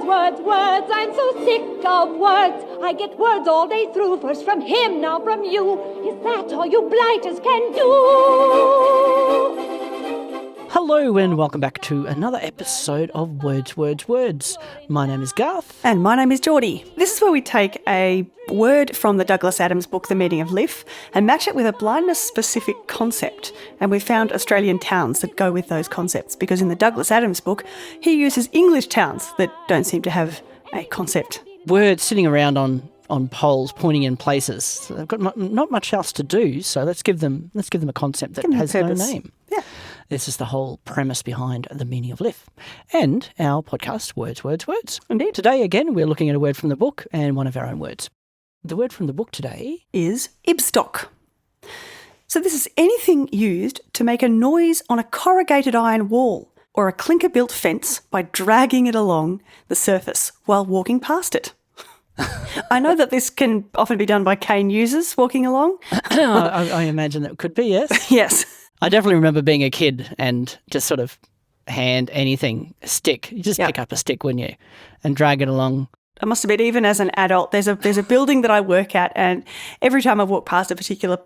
words, words, words. I'm so sick of words. I get words all day through, first from him, now from you. Is that all you blighters can do? Hello and welcome back to another episode of Words, Words, Words. My name is Garth. And my name is Jordie. This is where we take a word from the Douglas Adams book, The Meaning of Life, and match it with a blindness-specific concept. And we've found Australian towns that go with those concepts, because in the Douglas Adams book, he uses English towns that don't seem to have a concept. Words sitting around on poles pointing in places. They've got not much else to do, so let's give them a concept that has no name. Yeah. This is the whole premise behind The Meaning of Life and our podcast, Words, Words, Words. Indeed. Today, again, we're looking at a word from the book and one of our own words. The word from the book today is ibstock. So this is anything used to make a noise on a corrugated iron wall or a clinker-built fence by dragging it along the surface while walking past it. I know that this can often be done by cane users walking along. I imagine that could be, yes. Yes. I definitely remember being a kid and just sort of hand anything, a stick. You just pick up a stick, wouldn't you, and drag it along. I must admit, even as an adult, there's a building that I work at, and every time I walk past a particular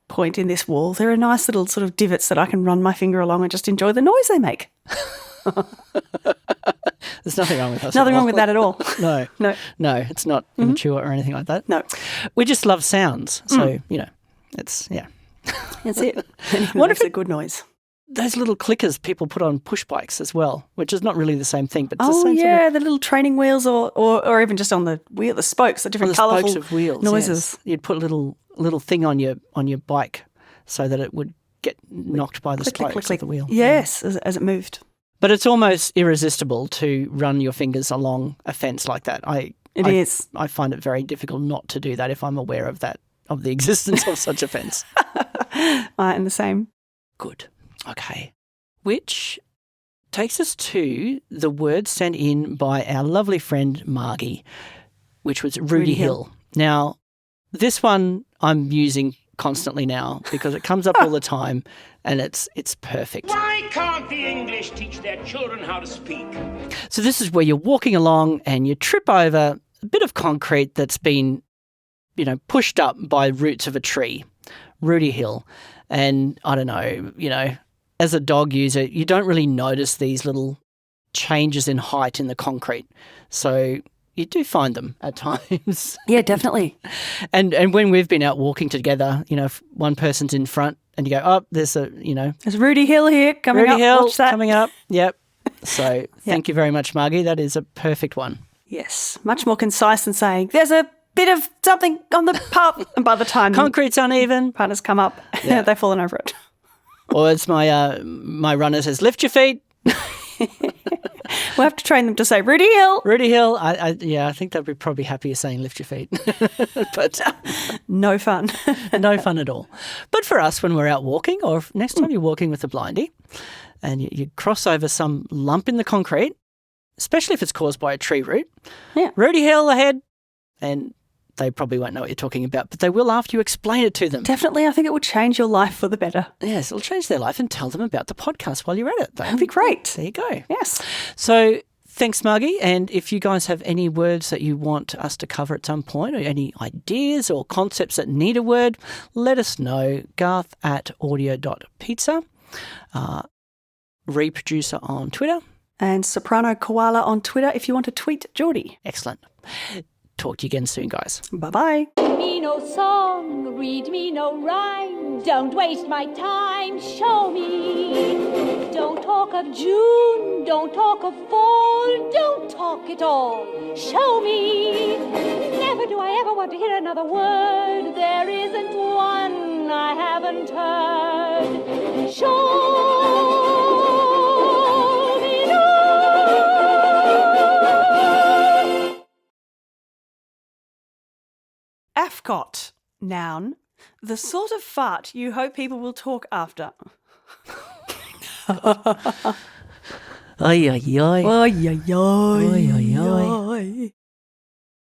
point in this wall, there are nice little sort of divots that I can run my finger along and just enjoy the noise they make. There's nothing wrong with us. Nothing wrong with that at all. No, it's not immature or anything like that. No. We just love sounds, so, it's, That's it. What if it's a good noise? Those little clickers people put on push bikes as well, which is not really the same thing, but it's the same yeah, sort of, the little training wheels or even just on the wheel, the spokes, the different colourful spokes of wheels, noises. Yes. You'd put a little thing on your bike so that it would get knocked by the spokes of the wheel. Yes, as it moved. But it's almost irresistible to run your fingers along a fence like that. It is. I find it very difficult not to do that if I'm aware of the existence of such a fence. And the same. Good. Okay. Which takes us to the word sent in by our lovely friend Margie, which was Rooty Hill. Now, this one I'm using constantly now because it comes up all the time and it's perfect. Why can't the English teach their children how to speak? So this is where you're walking along and you trip over a bit of concrete that's been, pushed up by roots of a tree, Rooty Hill. And I don't know, as a dog user, you don't really notice these little changes in height in the concrete. So you do find them at times. Yeah, definitely. And when we've been out walking together, if one person's in front and you go, oh, there's Rooty Hill here coming Rooty up. Hill Watch that. coming up. Yep. So thank you very much, Margie. That is a perfect one. Yes, much more concise than saying there's a bit of something on the path, and by the time concrete's uneven, partners come up, they've fallen over it. Or it's my runner says, lift your feet. We'll have to train them to say Rooty Hill. Rooty Hill. I think they'd be probably happier saying lift your feet. But no fun. No fun at all. But for us, when we're out walking, or next time you're walking with a blindie and you cross over some lump in the concrete, especially if it's caused by a tree root, Rooty Hill ahead, and they probably won't know what you're talking about, but they will after you explain it to them. Definitely. I think it will change your life for the better. Yes, it'll change their life, and tell them about the podcast while you're at it. That'd be great. There you go. Yes. So thanks, Margie. And if you guys have any words that you want us to cover at some point, or any ideas or concepts that need a word, let us know. Garth@audio.pizza, reproducer on Twitter. And Soprano Koala on Twitter if you want to tweet Jordie. Excellent. Talk to you again soon, guys. Bye-bye. Read me no song, read me no rhyme. Don't waste my time, show me. Don't talk of June, don't talk of fall, don't talk at all. Show me. Never do I ever want to hear another word. There isn't one I haven't heard. Show me no. Afcot, noun, the sort of fart you hope people will talk after. Ay, ay, ay. Ay, ay, ay. Ay, ay, ay. Ay.